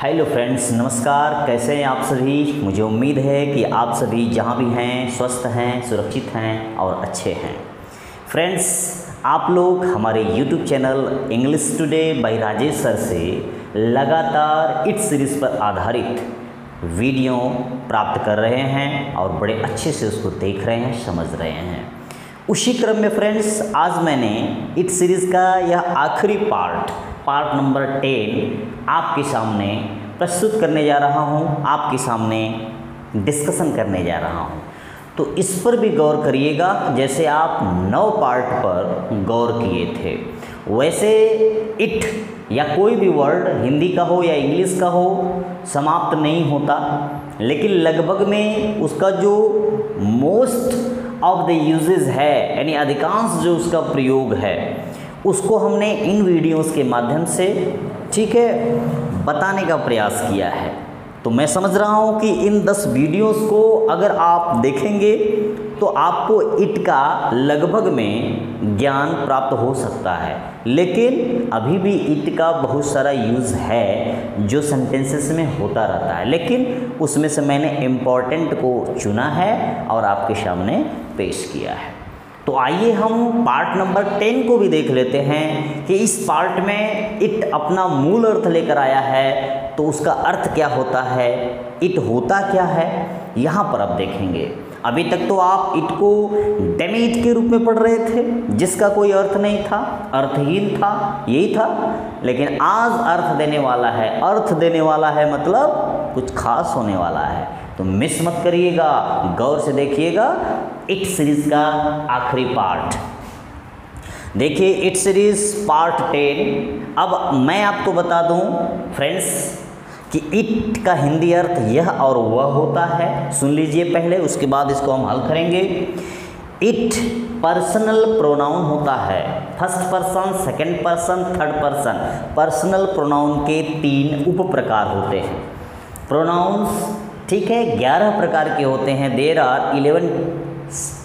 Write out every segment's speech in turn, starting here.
Hello friends, नमस्कार। कैसे हैं आप सभी। मुझे उम्मीद है कि आप सभी जहां भी हैं स्वस्थ हैं, सुरक्षित हैं और अच्छे हैं। फ्रेंड्स, आप लोग हमारे YouTube channel English today by Rajesh sir से लगातार इट सीरीज़ पर आधारित वीडियो प्राप्त कर रहे हैं और बड़े अच्छे से उसको देख रहे हैं, समझ रहे हैं। उसी क्रम में फ्रेंड्स, आज मैंने इट सीरीज़ का यह आखिरी पार्ट नंबर 10 आपके सामने प्रस्तुत करने जा रहा हूं, आपके सामने डिस्कशन करने जा रहा हूं। तो इस पर भी गौर करिएगा, जैसे आप 9 पार्ट पर गौर किए थे। वैसे इट या कोई भी वर्ड हिंदी का हो या इंग्लिश का हो समाप्त नहीं होता, लेकिन लगभग में उसका जो मोस्ट ऑफ द यूजेस है, यानी अधिकांश जो उसका प्रयोग है, उसको हमने इन वीडियोस के माध्यम से ठीक है बताने का प्रयास किया है। तो मैं समझ रहा हूँ कि इन 10 वीडियोस को अगर आप देखेंगे तो आपको इट का लगभग में ज्ञान प्राप्त हो सकता है, लेकिन अभी भी इट का बहुत सारा यूज़ है जो सेंटेंसेस में होता रहता है, लेकिन उसमें से मैंने इम्पॉर्टेंट को चुना है और आपके सामने पेश किया है। तो आइए हम पार्ट नंबर 10 को भी देख लेते हैं कि इस पार्ट में इट अपना मूल अर्थ लेकर आया है, तो उसका अर्थ क्या होता है, इट होता क्या है, यहाँ पर आप देखेंगे। अभी तक तो आप इट को डैमेज के रूप में पढ़ रहे थे, जिसका कोई अर्थ नहीं था, अर्थहीन था, यही था। लेकिन आज अर्थ देने वाला है, अर्थ देने वाला है मतलब कुछ खास होने वाला है। तो मिस मत करिएगा, गौर से देखिएगा। इट सीरीज का आखिरी पार्ट देखिए, इट सीरीज पार्ट 10। अब मैं आपको बता दूं फ्रेंड्स कि इट का हिंदी अर्थ यह और वह होता है। सुन लीजिए पहले, उसके बाद इसको हम हल करेंगे। इट पर्सनल प्रोनाउन होता है, first person, second person, third person. Personal pronoun के 3 उप प्रकार होते हैं। प्रोनाउंस ठीक है 11 प्रकार के होते हैं। There are 11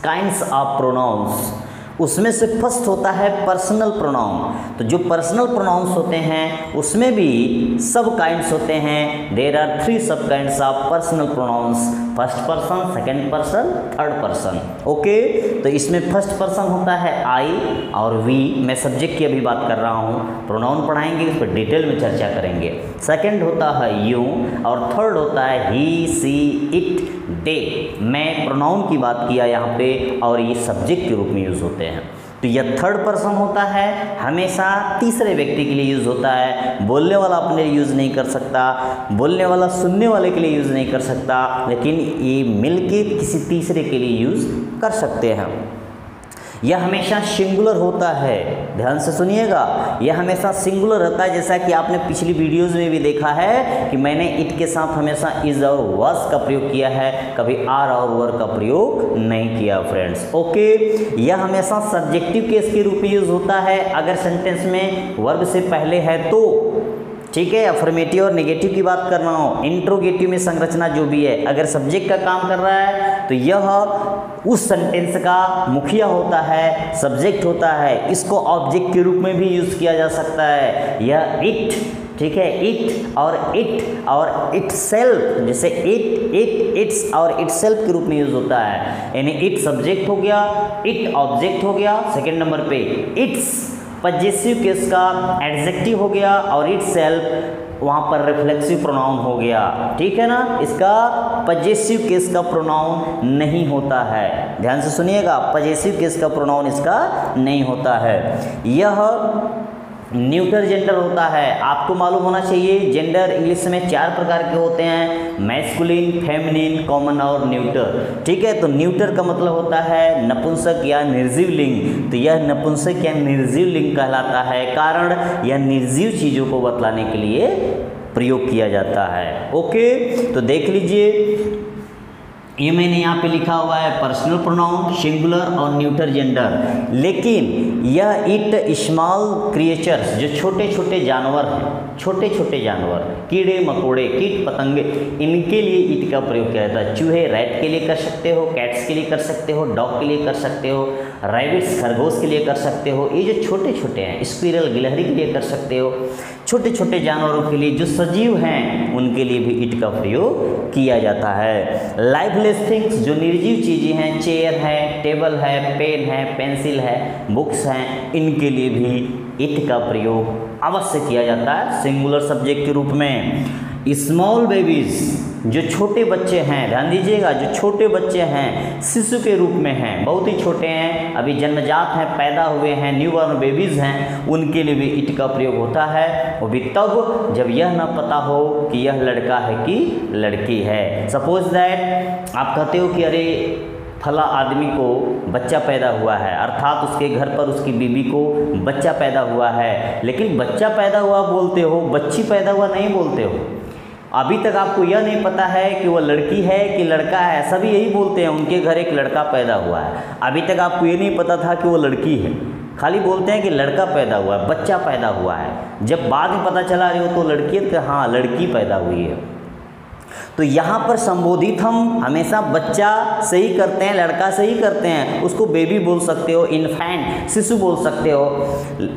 kinds of pronouns. उसमें से फर्स्ट होता है पर्सनल प्रोनाउन। तो जो पर्सनल प्रोनाउंस होते हैं उसमें भी सब काइंड्स होते हैं। देयर आर 3 सब kinds of personal pronouns, first person, second person, third person. Okay, तो इसमें फर्स्ट पर्सन होता है आई और वी। मैं सब्जेक्ट की अभी बात कर रहा हूँ, प्रोनाउन पढ़ाएंगे, इस पर डिटेल में चर्चा करेंगे। सेकंड होता है यू और थर्ड होता है ही, सी, इट, दे। मैं प्रोनाउन की बात किया यहाँ पे और ये सब्जेक्ट के रूप में यूज़ होते हैं। तो यह थर्ड पर्सन होता है, हमेशा तीसरे व्यक्ति के लिए यूज़ होता है। बोलने वाला अपने लिए यूज़ नहीं कर सकता, बोलने वाला सुनने वाले के लिए यूज़ नहीं कर सकता, लेकिन ये मिलके किसी तीसरे के लिए यूज़ कर सकते हैं। यह हमेशा सिंगुलर होता है, ध्यान से सुनिएगा, यह हमेशा सिंगुलर रहता है। जैसा कि आपने पिछली वीडियोज़ में भी देखा है कि मैंने इट के साथ हमेशा इज और वाज का प्रयोग किया है, कभी आर और वर का प्रयोग नहीं किया फ्रेंड्स। ओके, यह हमेशा सब्जेक्टिव केस के रूप में यूज़ होता है अगर सेंटेंस में वर्ब से पहले है तो, ठीक है। अफर्मेटिव और नेगेटिव की बात कर रहा हूँ। इंट्रोगेटिव में संरचना जो भी है, अगर सब्जेक्ट का काम कर रहा है तो यह उस सेंटेंस का मुखिया होता है, सब्जेक्ट होता है। इसको ऑब्जेक्ट के रूप में भी यूज़ किया जा सकता है। यह इट, ठीक है, इट और इट सेल्फ, जैसे इट्स और इट सेल्फ के रूप में यूज़ होता है। यानी इट सब्जेक्ट हो गया, इट ऑब्जेक्ट हो गया, सेकेंड नंबर पे इट्स पजेसिव केस का एडजेक्टिव हो गया और इट सेल्फ वहाँ पर रिफ्लेक्सिव प्रोनाउन हो गया, ठीक है ना। इसका पजेसिव केस का प्रोनाउन नहीं होता है, ध्यान से सुनिएगा, पजेसिव केस का प्रोनाउन इसका नहीं होता है। यह न्यूटर जेंडर होता है। आपको मालूम होना चाहिए जेंडर इंग्लिश में 4 प्रकार के होते हैं, मैस्कुलिन, फेमिनिन, कॉमन और न्यूटर, ठीक है। तो न्यूटर का मतलब होता है नपुंसक या निर्जीव लिंग। तो यह नपुंसक या निर्जीव लिंग कहलाता है, कारण यह निर्जीव चीज़ों को बतलाने के लिए प्रयोग किया जाता है। ओके, तो देख लीजिए, ये मैंने यहाँ पे लिखा हुआ है पर्सनल प्रोनाउन, सिंगुलर और न्यूटर जेंडर। लेकिन यह इट स्मॉल क्रिएचर्स, जो छोटे छोटे जानवर हैं, छोटे छोटे जानवर, कीड़े मकोड़े, कीट पतंगे, इनके लिए इट का प्रयोग किया जाता है। चूहे रैट के लिए कर सकते हो, कैट्स के लिए कर सकते हो, डॉग के लिए कर सकते हो, रैबिट्स खरगोश के लिए कर सकते हो। ये जो छोटे छोटे हैं, स्क्विरल गिलहरी के लिए कर सकते हो। छोटे छोटे जानवरों के लिए जो सजीव हैं उनके लिए भी इट का प्रयोग किया जाता है। लाइफलेस थिंग्स जो निर्जीव चीज़ें हैं, चेयर है, टेबल है, पेन है, पेंसिल है, बुक्स हैं, इनके लिए भी इट का प्रयोग अवश्य किया जाता है सिंगुलर सब्जेक्ट के रूप में। स्मॉल बेबीज़ जो छोटे बच्चे हैं, ध्यान दीजिएगा, जो छोटे बच्चे हैं शिशु के रूप में हैं, बहुत ही छोटे हैं, अभी जन्मजात हैं, पैदा हुए हैं, न्यूबॉर्न बेबीज़ हैं, उनके लिए भी इट का प्रयोग होता है। वो भी तब जब यह ना पता हो कि यह लड़का है कि लड़की है। सपोज दैट आप कहते हो कि अरे फला आदमी को बच्चा पैदा हुआ है, अर्थात उसके घर पर उसकी बीबी को बच्चा पैदा हुआ है, लेकिन बच्चा पैदा हुआ बोलते हो, बच्ची पैदा हुआ नहीं बोलते हो। अभी तक आपको यह नहीं पता है कि वह लड़की है कि लड़का है, सभी यही बोलते हैं उनके घर एक लड़का पैदा हुआ है। अभी तक आपको ये नहीं पता था कि वो लड़की है, खाली बोलते हैं कि लड़का पैदा हुआ है, बच्चा पैदा हुआ है। जब बाद में पता चला रही हो तो लड़की है तो हाँ लड़की पैदा हुई है। तो यहाँ पर संबोधित हम हमेशा बच्चा से ही करते हैं, लड़का से ही करते हैं, उसको बेबी बोल सकते हो, इन्फेंट शिशु बोल सकते हो।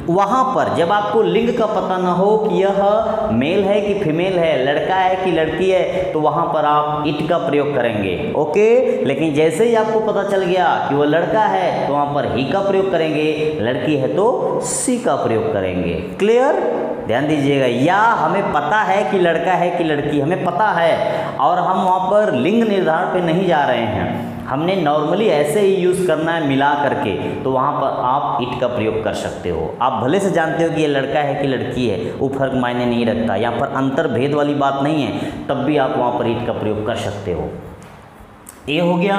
वहाँ पर जब आपको लिंग का पता ना हो कि यह मेल है कि फीमेल है, लड़का है कि लड़की है, तो वहाँ पर आप इट का प्रयोग करेंगे, ओके। लेकिन जैसे ही आपको पता चल गया कि वह लड़का है तो वहाँ पर ही का प्रयोग करेंगे, लड़की है तो सी का प्रयोग करेंगे। क्लियर? ध्यान दीजिएगा, या हमें पता है कि लड़का है कि लड़की, हमें पता है और हम वहाँ पर लिंग निर्धारण पे नहीं जा रहे हैं, हमने नॉर्मली ऐसे ही यूज़ करना है मिला करके, तो वहाँ पर आप इट का प्रयोग कर सकते हो। आप भले से जानते हो कि ये लड़का है कि लड़की है, वो फर्क मायने नहीं रखता, यहाँ पर अंतर भेद वाली बात नहीं है, तब भी आप वहाँ पर इट का प्रयोग कर सकते हो। ये हो गया।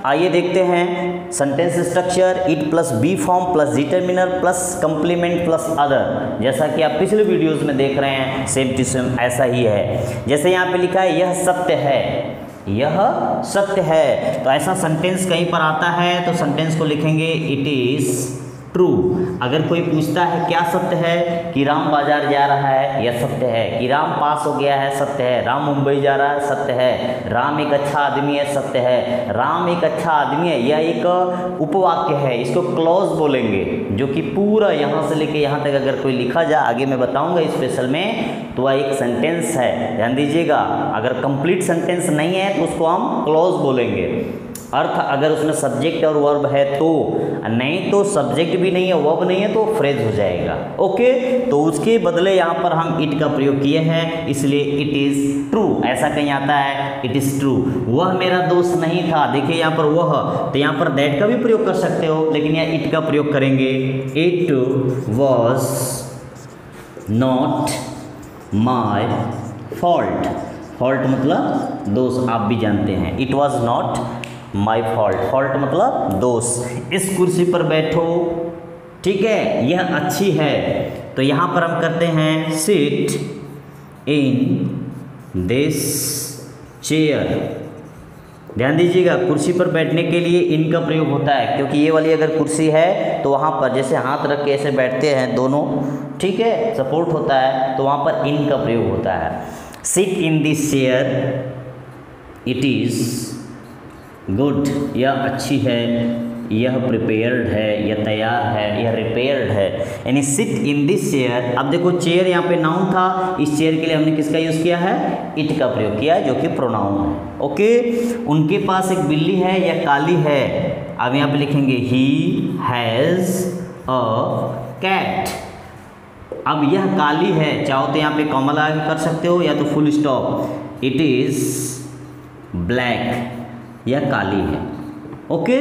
आइए देखते हैं sentence structure, it plus be form plus determiner plus complement plus other. जैसा कि आप पिछले वीडियोस में देख रहे हैं, सेम टू सेम ऐसा ही है। जैसे यहाँ पे लिखा है यह सत्य है, यह सत्य है, तो ऐसा सेंटेंस कहीं पर आता है तो सेंटेंस को लिखेंगे इट इज ट्रू। अगर कोई पूछता है क्या सत्य है, कि राम बाजार जा रहा है, यह सत्य है। कि राम पास हो गया है, सत्य है। राम मुंबई जा रहा है, सत्य है। राम एक अच्छा आदमी है, सत्य है। राम एक अच्छा आदमी है, यह एक उपवाक्य है, इसको क्लॉज बोलेंगे, जो कि पूरा यहाँ से लेके यहाँ तक अगर कोई लिखा जाए, आगे मैं बताऊँगा स्पेशल में, तो वह एक सेंटेंस है। ध्यान दीजिएगा, अगर कंप्लीट सेंटेंस नहीं है तो उसको हम क्लॉज बोलेंगे। अर्थ अगर उसमें सब्जेक्ट और वर्ब है तो, नहीं तो सब्जेक्ट भी नहीं है, वर्ब नहीं है तो फ्रेज हो जाएगा, ओके। तो उसके बदले यहाँ पर हम इट का प्रयोग किए हैं, इसलिए इट इज़ ट्रू। ऐसा कहीं आता है इट इज़ ट्रू, वह मेरा दोस्त नहीं था, देखिए यहाँ पर वह, तो यहाँ पर दैट का भी प्रयोग कर सकते हो, लेकिन यहाँ इट का प्रयोग करेंगे। It was not my fault. Fault मतलब दोष, आप भी जानते हैं। It was not my fault, fault मतलब दोष। इस कुर्सी पर बैठो, ठीक है, यह अच्छी है, तो यहाँ पर हम करते हैं सिट इन दिस चेयर। ध्यान दीजिएगा, कुर्सी पर बैठने के लिए इन का प्रयोग होता है, क्योंकि ये वाली अगर कुर्सी है तो वहाँ पर जैसे हाथ रख के ऐसे बैठते हैं दोनों, ठीक है, सपोर्ट होता है, तो वहाँ पर इन का प्रयोग होता है। Sit in this chair, it is good, यह अच्छी है, यह प्रिपेयर्ड है, यह तैयार है, यह रिपेयर्ड है। यानी सिट इन दिस चेयर। अब देखो चेयर यहाँ पे नाउन था, इस चेयर के लिए हमने किसका यूज़ किया है, इट का प्रयोग किया है, जो कि प्रोनाउन है, ओके। उनके पास एक बिल्ली है, यह काली है। अब यहाँ पे लिखेंगे ही हैज़ अ कैट। अब यह काली है, चाहो तो यहाँ पे कॉमा लगा के कर सकते हो, या तो full stop. It is black, यह काली है, okay.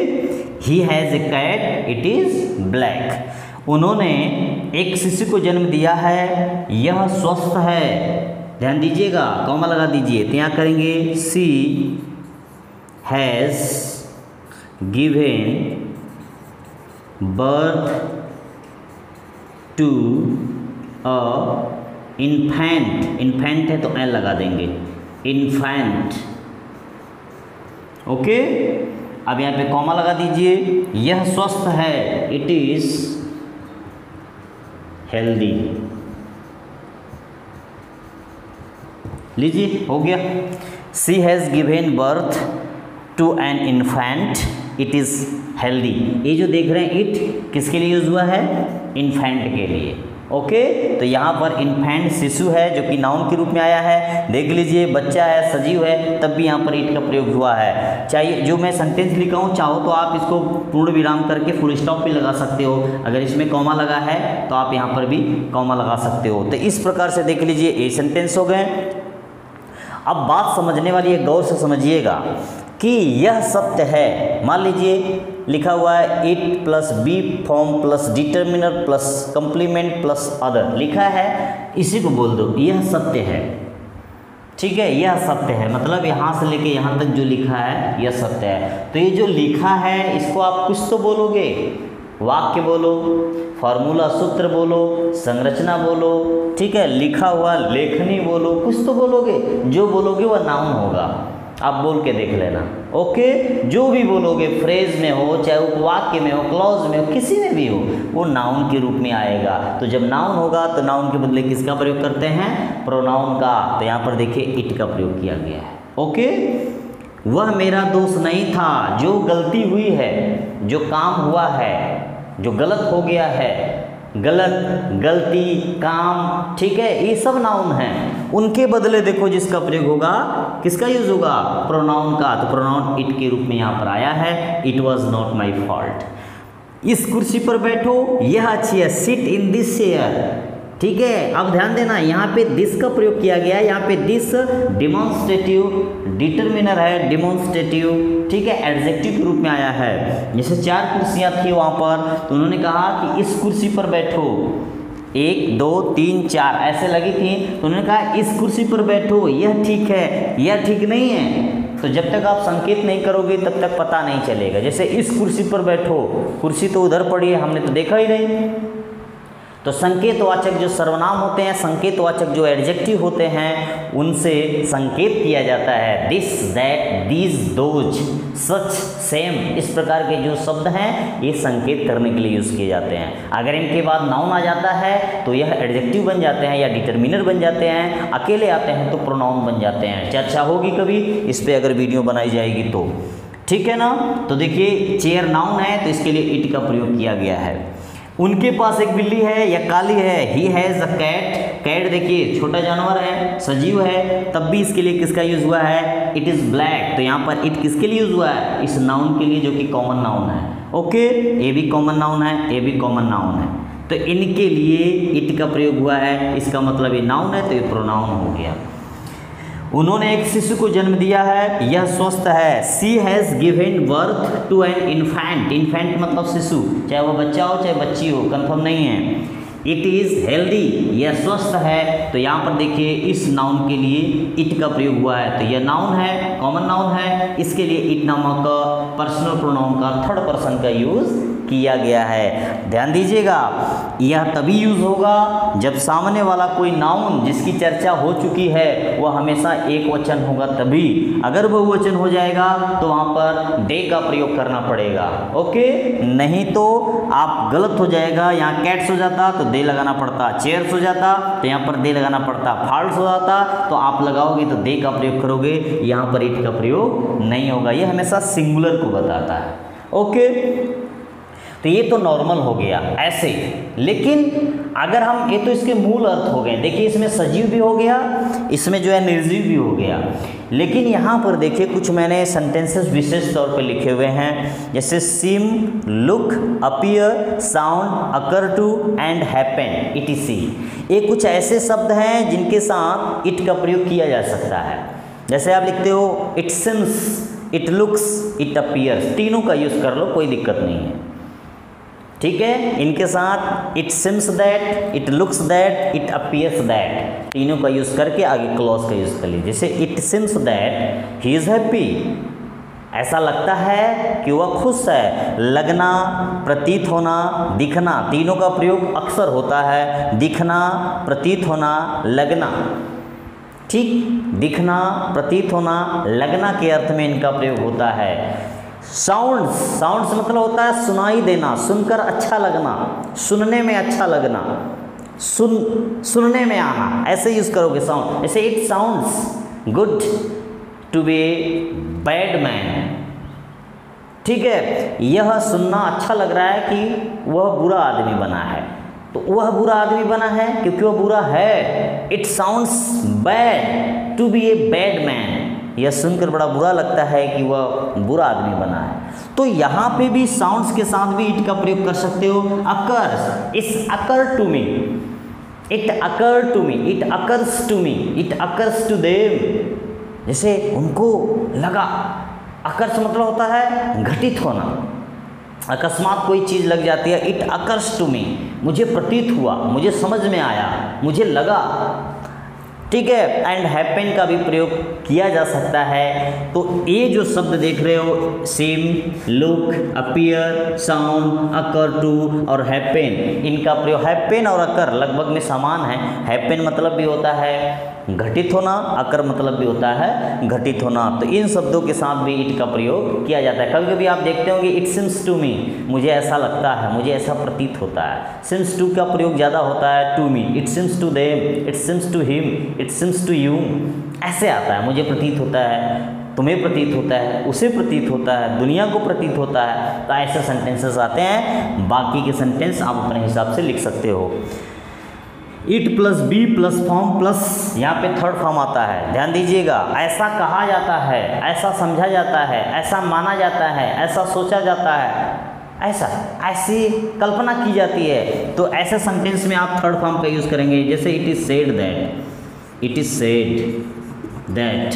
He has a cat, it is black. उन्होंने एक शिशु को जन्म दिया है, यह स्वस्थ है। ध्यान दीजिएगा, कॉमा लगा दीजिए, तो यहाँ करेंगे she has given birth to a infant. Infant है तो एन लगा देंगे, इन्फेंट, ओके। अब यहाँ पे कॉमा लगा दीजिए, यह स्वस्थ है, इट इज हेल्दी। लीजिए, हो गया। She has given birth to an infant, it is healthy. ये जो देख रहे हैं इट किसके लिए यूज़ हुआ है, इन्फेंट के लिए, ओके, तो यहाँ पर इन्फेंट शिशु है जो कि नाउन के रूप में आया है। देख लीजिए बच्चा है, सजीव है, तब भी यहाँ पर इट का प्रयोग हुआ है। चाहिए जो मैं सेंटेंस लिखा हूँ, चाहो तो आप इसको पूर्ण विराम करके फुल स्टॉप भी लगा सकते हो। अगर इसमें कॉमा लगा है तो आप यहाँ पर भी कॉमा लगा सकते हो। तो इस प्रकार से देख लीजिए ये सेंटेंस हो गए। अब बात समझने वाली है, गौर से समझिएगा कि यह सत्य है। मान लीजिए लिखा हुआ है it plus be form plus determiner plus complement plus other लिखा है, इसी को बोल दो यह सत्य है। ठीक है, यह सत्य है मतलब यहाँ से लेके यहाँ तक जो लिखा है यह सत्य है। तो ये जो लिखा है इसको आप कुछ तो बोलोगे, वाक्य बोलो, फॉर्मूला सूत्र बोलो, संरचना बोलो, ठीक है, लिखा हुआ लेखनी बोलो, कुछ तो बोलोगे। जो बोलोगे वह नाउन होगा, आप बोल के देख लेना। ओके, जो भी बोलोगे फ्रेज में हो, चाहे उपवाक्य में हो, क्लॉज में हो, किसी में भी हो, वो नाउन के रूप में आएगा। तो जब नाउन होगा तो नाउन के बदले किसका प्रयोग करते हैं? प्रोनाउन का। तो यहाँ पर देखिए इट का प्रयोग किया गया है। ओके, वह मेरा दोस्त नहीं था, जो गलती हुई है, जो काम हुआ है, जो गलत हो गया है, गलत, गलती, काम, ठीक है, ये सब नाउन हैं। उनके बदले देखो जिसका प्रयोग होगा, किसका यूज होगा? प्रोनाउन का। तो प्रोनाउन इट के रूप में यहाँ पर आया है, it was not my fault. इस कुर्सी पर बैठो, यह अच्छी है, सिट इन दिस चेयर। ठीक है, अब ध्यान देना यहाँ पे दिस का प्रयोग किया गया है। यहाँ पे दिस डिमॉन्स्ट्रेटिव डिटर्मिनर है, डिमॉन्स्ट्रेटिव, ठीक है, एडजेक्टिव के रूप में आया है। जैसे 4 कुर्सियाँ थी वहाँ पर, तो उन्होंने कहा कि इस कुर्सी पर बैठो, 1 2 3 4 ऐसे लगी थी, तो उन्होंने कहा इस कुर्सी पर बैठो, यह ठीक है, यह ठीक नहीं है। तो जब तक आप संकेत नहीं करोगे तब तक पता नहीं चलेगा। जैसे इस कुर्सी पर बैठो, कुर्सी तो उधर पड़ी है, हमने तो देखा ही नहीं। तो संकेतवाचक जो सर्वनाम होते हैं, संकेतवाचक जो एडजेक्टिव होते हैं, उनसे संकेत किया जाता है। This, that, these, those, such, same, इस प्रकार के जो शब्द हैं ये संकेत करने के लिए यूज़ किए जाते हैं। अगर इनके बाद नाउन आ जाता है तो यह एडजेक्टिव बन जाते हैं या डिटर्मिनर बन जाते हैं। अकेले आते हैं तो प्रोनाउन बन जाते हैं। चर्चा होगी कभी इस पर, अगर वीडियो बनाई जाएगी तो, ठीक है ना। तो देखिए चेयर नाउन है तो इसके लिए इट का प्रयोग किया गया है। उनके पास एक बिल्ली है या काली है, he has a cat. Cat देखिए छोटा जानवर है, सजीव है, तब भी इसके लिए किसका यूज हुआ है? It is black. तो यहाँ पर इट किसके लिए यूज हुआ है? इस नाउन के लिए जो कि कॉमन नाउन है। ओके, ए भी कॉमन नाउन है, ए भी कॉमन नाउन है, तो इनके लिए इट का प्रयोग हुआ है। इसका मतलब ये नाउन है तो ये प्रोनाउन हो गया। उन्होंने एक शिशु को जन्म दिया है, यह स्वस्थ है। She has given birth to an infant. Infant मतलब शिशु, चाहे वो बच्चा हो चाहे बच्ची हो, कंफर्म नहीं है। इट इज़ हेल्दी, यह स्वस्थ है। तो यहाँ पर देखिए इस नाउन के लिए इट का प्रयोग हुआ है। तो यह नाउन है, कॉमन नाउन है, इसके लिए इट नामक पर्सनल प्रोनाउन का थर्ड पर्सन का यूज़ किया गया है। ध्यान दीजिएगा, यह तभी यूज होगा जब सामने वाला कोई नाउन जिसकी चर्चा हो चुकी है वह हमेशा एक वचन होगा तभी। अगर बहुवचन हो जाएगा तो वहाँ पर दे का प्रयोग करना पड़ेगा। ओके, नहीं तो आप गलत हो जाएगा। यहाँ कैट्स हो जाता तो दे लगाना पड़ता, चेयर्स हो जाता तो यहाँ पर दे लगाना पड़ता, फॉल्स हो जाता तो आप लगाओगे तो दे का प्रयोग करोगे, यहाँ पर इट का प्रयोग नहीं होगा। यह हमेशा सिंगुलर को बताता है। ओके, तो ये तो नॉर्मल हो गया ऐसे। लेकिन अगर हम, ये तो इसके मूल अर्थ हो गए, देखिए इसमें सजीव भी हो गया, इसमें जो है निर्जीव भी हो गया। लेकिन यहाँ पर देखिए कुछ मैंने सेंटेंसेस विशेष तौर पर लिखे हुए हैं, जैसे seem, look, appear, sound, occur to and happen, etc। ये कुछ ऐसे शब्द हैं जिनके साथ इट का प्रयोग किया जा सकता है। जैसे आप लिखते हो it seems, it looks, it appears, तीनों का यूज़ कर लो, कोई दिक्कत नहीं है। ठीक है, इनके साथ it seems that, it looks that, it appears that, तीनों का यूज़ करके आगे क्लॉज का यूज़ कर लीजिए। जैसे it seems that he is happy, ऐसा लगता है कि वह खुश है। लगना, प्रतीत होना, दिखना, तीनों का प्रयोग अक्सर होता है। दिखना, प्रतीत होना, लगना, ठीक, दिखना, प्रतीत होना, लगना के अर्थ में इनका प्रयोग होता है। साउंड्स, साउंड्स मतलब होता है सुनाई देना, सुनकर अच्छा लगना, सुनने में अच्छा लगना, सुनने में आना, ऐसे यूज़ करोगे साउंड। जैसे it sounds good to be bad man, ठीक है, यह सुनना अच्छा लग रहा है कि वह बुरा आदमी बना है। तो वह बुरा आदमी बना है क्योंकि वह बुरा है। It sounds bad to be a bad man, यह सुनकर बड़ा बुरा लगता है कि वह बुरा आदमी बना है। तो यहाँ पे भी साउंड्स के साथ भी इट का प्रयोग कर सकते हो। Occurs, it's occur to me, it occur to me, it occurs to me, it occurs to them, जैसे उनको लगा। अकर्स मतलब होता है घटित होना, अकस्मात कोई चीज़ लग जाती है। इट अकर्स टू मी, मुझे प्रतीत हुआ, मुझे समझ में आया, मुझे लगा, ठीक है। एंड हैपन का भी प्रयोग किया जा सकता है। तो ये जो शब्द देख रहे हो, seem, look, appear, sound, occur to और हैपन, इनका प्रयोग, हैपन और अकर लगभग में समान है। हैपन मतलब भी होता है घटित होना, अकर मतलब भी होता है घटित होना। तो इन शब्दों के साथ भी इट का प्रयोग किया जाता है। कभी कभी आप देखते होंगे इट सिम्स टू मी, मुझे ऐसा लगता है, मुझे ऐसा प्रतीत होता है। सिम्स टू का प्रयोग ज़्यादा होता है to me. It seems to them, it seems to him, it seems to you, ऐसे आता है। मुझे प्रतीत होता है, तुम्हें प्रतीत होता है, उसे प्रतीत होता है, दुनिया को प्रतीत होता है। तो ऐसे सेंटेंसेस आते हैं। बाकी के सेंटेंस आप अपने हिसाब से लिख सकते हो। It plus be plus form plus यहाँ पे थर्ड फॉर्म आता है, ध्यान दीजिएगा। ऐसा कहा जाता है, ऐसा समझा जाता है, ऐसा माना जाता है, ऐसा सोचा जाता है, ऐसा, ऐसी कल्पना की जाती है। तो ऐसे सेंटेंस में आप थर्ड फॉर्म का यूज़ करेंगे। जैसे it is said that, it is said that,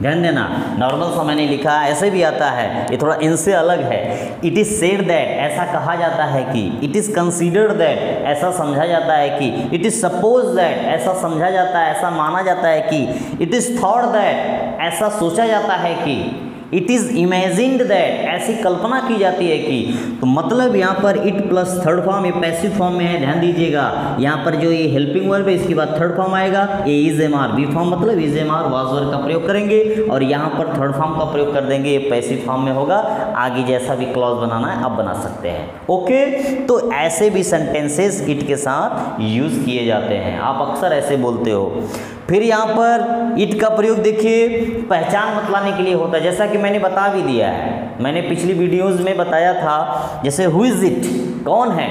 ध्यान देना। नॉर्मल सा मैंने लिखा, ऐसे भी आता है, ये थोड़ा इनसे अलग है। इट इज़ सेड दैट, ऐसा कहा जाता है कि। इट इज़ कंसीडर्ड दैट, ऐसा समझा जाता है कि। इट इज़ सपोज दैट, ऐसा समझा जाता है, ऐसा माना जाता है कि। इट इज़ थॉट दैट, ऐसा सोचा जाता है कि। इट इज़ इमेजिन्ड दैट, ऐसी कल्पना की जाती है कि। तो मतलब यहाँ पर इट प्लस थर्ड फॉर्म, ये पैसिव फॉर्म में है, ध्यान दीजिएगा। यहाँ पर जो ये हेल्पिंग वर्ब है, इसके बाद थर्ड फॉर्म आएगा। ये is am are, be form मतलब is am are, was verb का प्रयोग करेंगे और यहाँ पर थर्ड फॉर्म का प्रयोग कर देंगे। ये पैसिव फॉर्म में होगा। आगे जैसा भी क्लॉज बनाना है आप बना सकते हैं। ओके, तो ऐसे भी सेंटेंसेस इट के साथ यूज़ किए जाते हैं। आप अक्सर ऐसे बोलते हो। फिर यहाँ पर इट का प्रयोग देखिए पहचान बतलाने के लिए होता है, जैसा कि मैंने बता भी दिया है। मैंने पिछली वीडियोस में बताया था, जैसे हु इज़ इट, कौन है,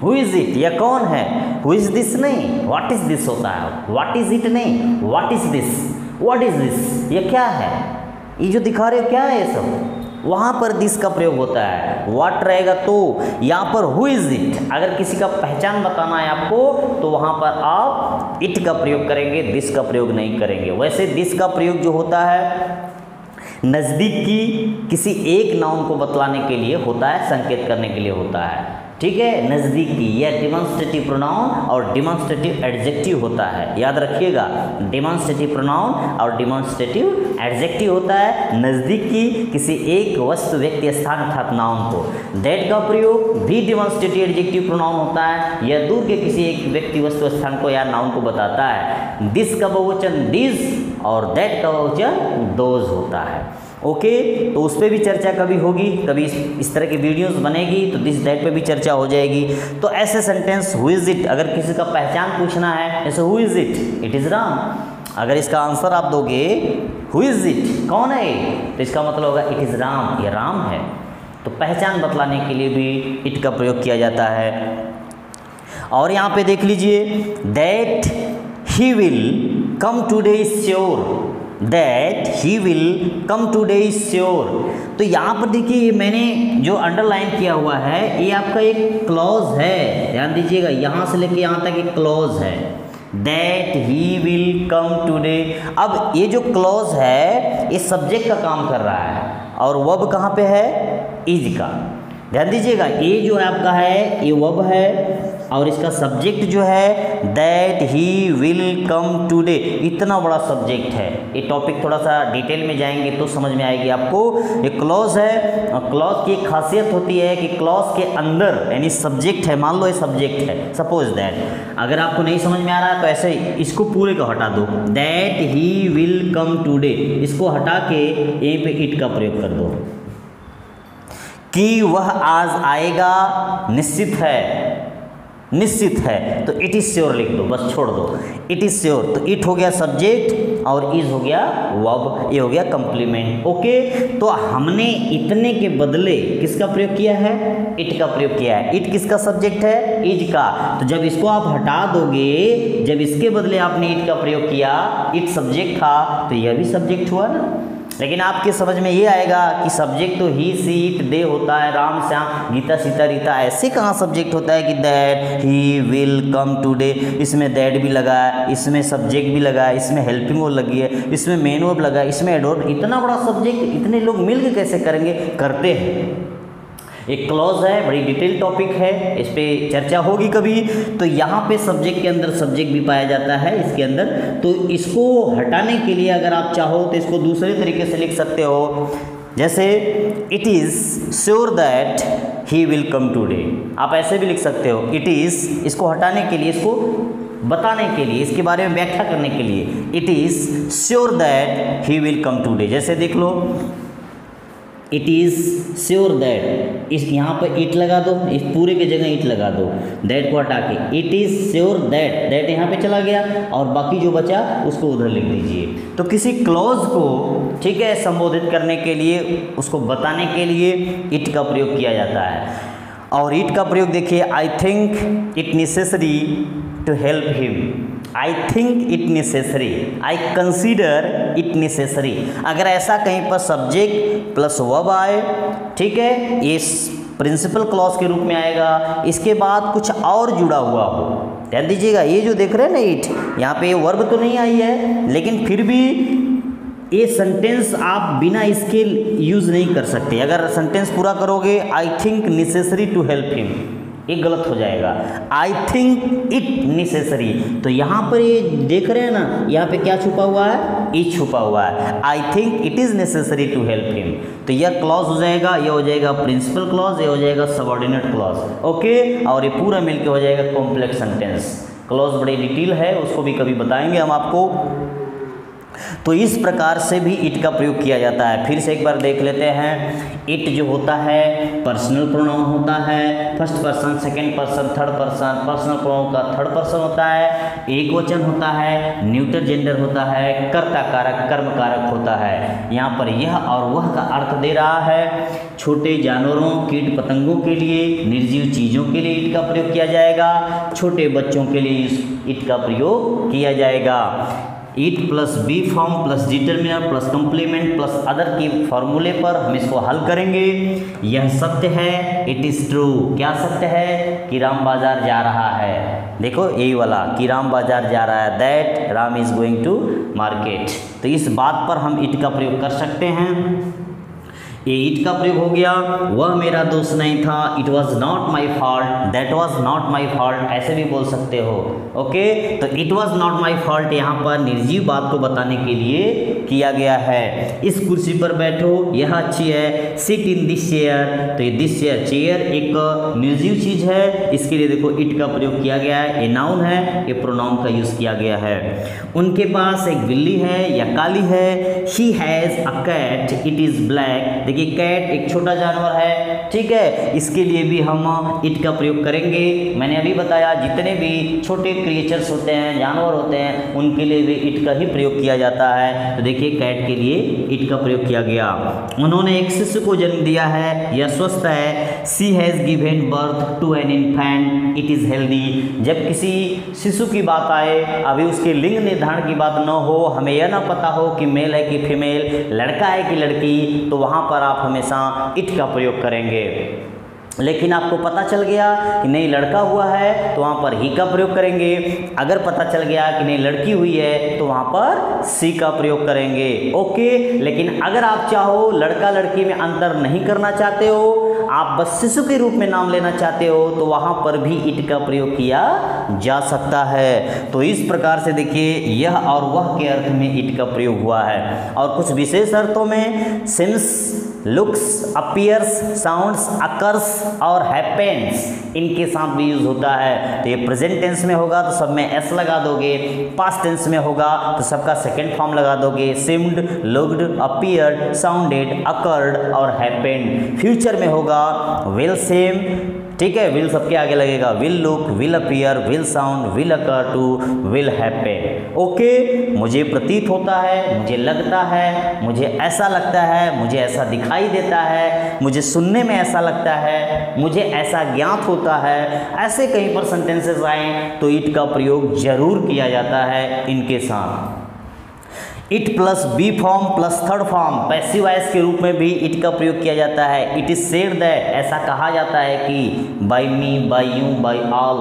हु इज़ इट, या कौन है। हु इज़ दिस नहीं, व्हाट इज़ दिस होता है। व्हाट इज़ इट नहीं, what is this, what is this, ये क्या है, ये जो दिखा रहे हो क्या है ये सब, वहाँ पर दिस का प्रयोग होता है। व्हाट रहेगा तो यहाँ पर हु इज़ इट। अगर किसी का पहचान बताना है आपको तो वहाँ पर आप इट का प्रयोग करेंगे, दिस का प्रयोग नहीं करेंगे। वैसे दिस का प्रयोग जो होता है नज़दीक की किसी एक नाउन को बतलाने के लिए होता है, संकेत करने के लिए होता है, ठीक है। नज़दीकी यह डिमॉन्स्ट्रेटिव प्रोनाउन और डिमॉन्स्ट्रेटिव एडजेक्टिव होता है, याद रखिएगा। डिमॉन्स्ट्रेटिव प्रोनाउन और डिमॉन्स्ट्रेटिव एडजेक्टिव होता है नज़दीकी किसी एक वस्तु, व्यक्ति, स्थान अर्थात नाउन को। दैट का प्रयोग भी डिमॉन्स्ट्रेटिव एडजेक्टिव प्रोनाउन होता है, यह दूर के किसी एक व्यक्ति, वस्तु, स्थान को या नाउन को बताता है। दिस का बहुवचन दिस और दैट का बहुवचन दोज होता है। ओके, तो उस पर भी चर्चा कभी होगी, कभी इस तरह की वीडियोस बनेगी तो दिस दैट पे भी चर्चा हो जाएगी। तो ऐसे सेंटेंस हु इज़ इट, अगर किसी का पहचान पूछना है जैसे who is it, it is Ram. अगर इसका आंसर आप दोगे हु इज़ इट, कौन है, तो इसका मतलब होगा इट इज़ राम, ये राम है। तो पहचान बतलाने के लिए भी इट का प्रयोग किया जाता है। और यहाँ पे देख लीजिए, that he will come today is sure, that he will come today is sure. तो यहाँ पर देखिए मैंने जो अंडरलाइन किया हुआ है ये आपका एक क्लॉज है, ध्यान दीजिएगा। यहाँ से लेके यहाँ तक एक क्लॉज है, that he will come today. अब ये जो क्लॉज है ये सब्जेक्ट का काम कर रहा है और वर्ब कहाँ पे है, इज का। ध्यान दीजिएगा, ये जो है आपका है ये वर्ब है और इसका सब्जेक्ट जो है that he will come today. इतना बड़ा सब्जेक्ट है, ये टॉपिक थोड़ा सा डिटेल में जाएंगे तो समझ में आएगी आपको। ये क्लॉज है और क्लॉज की एक खासियत होती है कि क्लॉज के अंदर यानी सब्जेक्ट है, मान लो ये सब्जेक्ट है, सपोज दैट। अगर आपको नहीं समझ में आ रहा है तो ऐसे इसको पूरे को हटा दो, that he will come today, इसको हटा के यहीं पे इट का प्रयोग कर दो कि वह आज आएगा, निश्चित है, निश्चित है। तो इट इज़ श्योर लिख दो, बस छोड़ दो, इट इज़ श्योर। तो इट हो गया सब्जेक्ट और इज हो गया वर्ब, ये हो गया कंप्लीमेंट। ओके, तो हमने इतने के बदले किसका प्रयोग किया है? इट का प्रयोग किया है। इट किसका सब्जेक्ट है? इज का। तो जब इसको आप हटा दोगे, जब इसके बदले आपने इट का प्रयोग किया, इट सब्जेक्ट था, तो यह भी सब्जेक्ट हुआ ना। लेकिन आपके समझ में ये आएगा कि सब्जेक्ट तो ही सी इट दे होता है, राम श्याम गीता सीता रीता, ऐसे कहाँ सब्जेक्ट होता है कि that he will come today, इसमें दैट भी लगा है, इसमें सब्जेक्ट भी लगा है, इसमें हेल्पिंग वर्ब लगी है, इसमें मेन वर्ब लगा है, इसमें एडवर्ब। इतना बड़ा सब्जेक्ट इतने लोग मिलकर कैसे करेंगे? करते हैं। एक क्लॉज है, बड़ी डिटेल टॉपिक है, इस पर चर्चा होगी कभी। तो यहाँ पे सब्जेक्ट के अंदर सब्जेक्ट भी पाया जाता है इसके अंदर। तो इसको हटाने के लिए अगर आप चाहो तो इसको दूसरे तरीके से लिख सकते हो, जैसे it is sure that he will come today, आप ऐसे भी लिख सकते हो। इट इज़, इसको हटाने के लिए, इसको बताने के लिए, इसके बारे में व्याख्या करने के लिए, it is sure that he will come today. जैसे देख लो, इट इज़ श्योर दैट, इस यहाँ पर इट लगा दो, इस पूरे की जगह इट लगा दो, दैट को हटा के it is sure that, that यहाँ पे चला गया और बाकी जो बचा उसको उधर लिख दीजिए। तो किसी क्लॉज को, ठीक है, संबोधित करने के लिए, उसको बताने के लिए इट का प्रयोग किया जाता है। और इट का प्रयोग देखिए, I think it necessary to help him, I think it necessary, I consider it necessary. अगर ऐसा कहीं पर सब्जेक्ट प्लस वर्ब आए, ठीक है, ये प्रिंसिपल क्लॉज के रूप में आएगा। इसके बाद कुछ और जुड़ा हुआ हो, ध्यान दीजिएगा, ये जो देख रहे हैं ना इट, यहाँ पे वर्ब तो नहीं आई है, लेकिन फिर भी ये सेंटेंस आप बिना इसके यूज़ नहीं कर सकते। अगर सेंटेंस पूरा करोगे I think necessary to help him, ये गलत हो जाएगा। आई थिंक इट नेसेसरी, तो यहाँ पर ये देख रहे हैं ना, यहाँ पे क्या छुपा हुआ है? इट छुपा हुआ है। I think it is necessary to help him, तो यह क्लॉज हो जाएगा, ये हो जाएगा प्रिंसिपल क्लॉज, ये हो जाएगा सबऑर्डिनेट क्लॉज। ओके, और ये पूरा मिलके हो जाएगा कॉम्प्लेक्स सेंटेंस। क्लॉज बड़ी डिटेल है, उसको भी कभी बताएंगे हम आपको। तो इस प्रकार से भी इट का प्रयोग किया जाता है। फिर से एक बार देख लेते हैं। इट जो होता है पर्सनल प्रोनाउन होता है, first person, second person, third person. Personal pronoun का थर्ड पर्सन होता है, एक वचन होता है, न्यूटर जेंडर होता है, कर्ता कारक, कर्म कारक होता है। यहाँ पर यह और वह का अर्थ दे रहा है। छोटे जानवरों, कीट पतंगों के लिए, निर्जीव चीज़ों के लिए इट का प्रयोग किया जाएगा। छोटे बच्चों के लिए इट का प्रयोग किया जाएगा। It plus be form plus determiner plus complement plus other की फॉर्मूले पर हम इसको हल करेंगे। यह सत्य है, इट इज़ ट्रू। क्या सत्य है? कि राम बाजार जा रहा है। देखो यही वाला, कि राम बाजार जा रहा है, that Ram is going to market. तो इस बात पर हम इट का प्रयोग कर सकते हैं। ये इट का प्रयोग हो गया। वह मेरा दोस्त नहीं था, it was not my fault, that was not my fault, ऐसे भी बोल सकते हो। ओके, तो it was not my fault यहाँ पर निर्जीव बात को बताने के लिए किया गया है। इस कुर्सी पर बैठो, यह अच्छी है। सिट इन दिस चेयर, तो ये दिस चेयर, चेयर एक निर्जीव चीज़ है, इसके लिए देखो इट का प्रयोग किया गया है। ये नाउन है, ये प्रोनाउन का यूज़ किया गया है। उनके पास एक बिल्ली है या काली है। He has a cat, it is black. देखिए कैट एक छोटा जानवर है, ठीक है, इसके लिए भी हम इट का प्रयोग करेंगे। मैंने अभी बताया जितने भी छोटे क्रिएचर्स होते हैं, जानवर होते हैं, उनके लिए भी इट का ही प्रयोग किया जाता है। तो देखिए कैट के लिए इट का प्रयोग किया गया। उन्होंने एक शिशु को जन्म दिया है, यह स्वस्थ है। She has given birth to an infant, it is healthy. जब किसी शिशु की बात आए, अभी उसके लिंग निर्धारण की बात न हो, हमें यह ना पता हो कि मेल है कि फीमेल, लड़का है कि लड़की, तो वहाँ पर आप हमेशा इट का प्रयोग करेंगे। लेकिन आपको पता चल गया कि नहीं लड़का हुआ है, तो वहाँ पर ही का प्रयोग करेंगे। अगर पता चल गया कि नहीं लड़की हुई है, तो वहाँ पर सी का प्रयोग करेंगे। ओके, लेकिन अगर आप चाहो लड़का लड़की में अंतर नहीं करना चाहते हो, आप बस शिशु के रूप में नाम लेना चाहते हो, तो वहाँ पर भी इट का प्रयोग किया जा सकता है। तो इस प्रकार से देखिए यह और वह के अर्थ में इट का प्रयोग हुआ है। और कुछ विशेष अर्थों में since, looks, appears, sounds, occurs और हैपेंस, इनके साथ भी यूज होता है। तो ये प्रेजेंट टेंस में होगा तो सब में एस लगा दोगे, पास्ट टेंस में होगा तो सबका सेकंड फॉर्म लगा दोगे, seemed, looked, appeared, sounded, occurred और हैपेंड। फ्यूचर में होगा विल, सेम, ठीक है, विल सबके आगे लगेगा, will look, will appear, will sound, will occur to, will happen. Okay, मुझे प्रतीत होता है, मुझे लगता है, मुझे ऐसा लगता है, मुझे ऐसा दिखाई देता है, मुझे सुनने में ऐसा लगता है, मुझे ऐसा ज्ञात होता है, ऐसे कहीं पर सेंटेंसेस आए तो इट का प्रयोग जरूर किया जाता है इनके साथ। It plus be form plus third form passive voice के रूप में भी इट का प्रयोग किया जाता है। इट इज सेड दैट, ऐसा कहा जाता है कि by me, by you, by all,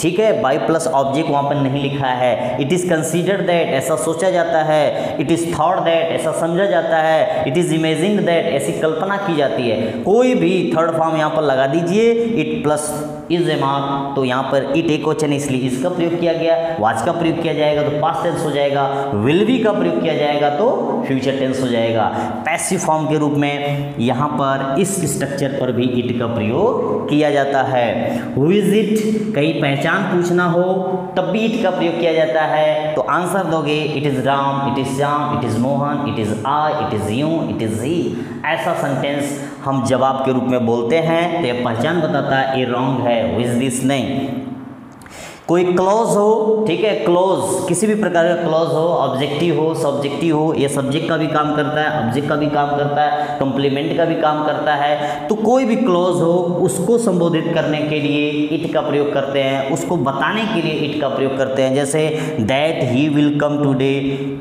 ठीक है, बाय प्लस ऑब्जेक्ट वहाँ पर नहीं लिखा है। इट इज़ कंसीडर्ड दैट, ऐसा सोचा जाता है। इट इज़ थॉट दैट, ऐसा समझा जाता है। इट इज़ इमेजिंग दैट, ऐसी कल्पना की जाती है। कोई भी थर्ड फॉर्म यहाँ पर लगा दीजिए, it plus is a mark, तो यहाँ पर इट एक क्वेश्चन इसलिए इसका प्रयोग किया गया। वाज का प्रयोग किया जाएगा तो पास्ट टेंस हो जाएगा, विल बी का प्रयोग किया जाएगा तो फ्यूचर टेंस हो जाएगा। पैसिव फॉर्म के रूप में यहाँ पर इस स्ट्रक्चर पर भी इट का प्रयोग किया जाता है। हु इज इट, कहीं पहचान पूछना हो तब भी इट का प्रयोग किया जाता है, तो आंसर दोगे it is Ram, it is Shyam, it is Mohan, it is I, it is you, it is he. ऐसा सेंटेंस हम जवाब के रूप में बोलते हैं तो यह पहचान बताता है ये रॉन्ग है, हु इज दिस नहीं। कोई क्लॉज हो, ठीक है, क्लॉज किसी भी प्रकार का क्लॉज हो, ऑब्जेक्टिव हो, सब्जेक्टिव हो, ये सब्जेक्ट का भी काम करता है, ऑब्जेक्ट का भी काम करता है, कंप्लीमेंट का भी काम करता है। तो कोई भी क्लॉज हो उसको संबोधित करने के लिए इट का प्रयोग करते हैं, उसको बताने के लिए इट का प्रयोग करते हैं। जैसे that he will come today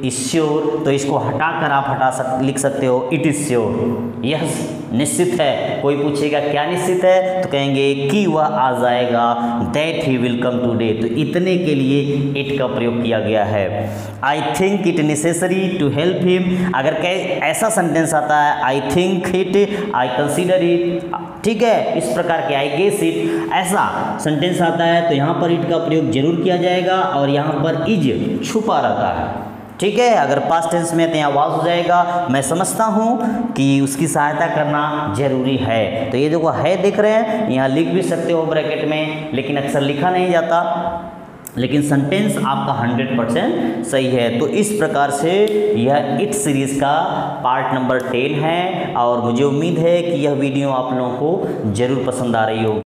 is sure, तो इसको हटाकर आप लिख सकते हो इट इज श्योर, यह निश्चित है। कोई पूछेगा क्या निश्चित है, तो कहेंगे कि वह आ जाएगा, that he will come today, तो इतने के लिए इट का प्रयोग किया गया है। I think it necessary to help him, अगर ऐसा सेंटेंस आता है I think it, I consider it, ठीक है, इस प्रकार के आई गेस इट, ऐसा सेंटेंस आता है तो यहाँ पर इट का प्रयोग जरूर किया जाएगा और यहाँ पर इज छुपा रहता है। ठीक है, अगर पास्ट टेंस में तो यहाँ वाज हो जाएगा। मैं समझता हूँ कि उसकी सहायता करना जरूरी है, तो ये जो है देख रहे हैं यहाँ लिख भी सकते हो ब्रैकेट में, लेकिन अक्सर लिखा नहीं जाता, लेकिन सेंटेंस आपका 100% सही है। तो इस प्रकार से यह इट सीरीज़ का पार्ट नंबर 10 है और मुझे उम्मीद है कि यह वीडियो आप लोगों को ज़रूर पसंद आ रही होगी।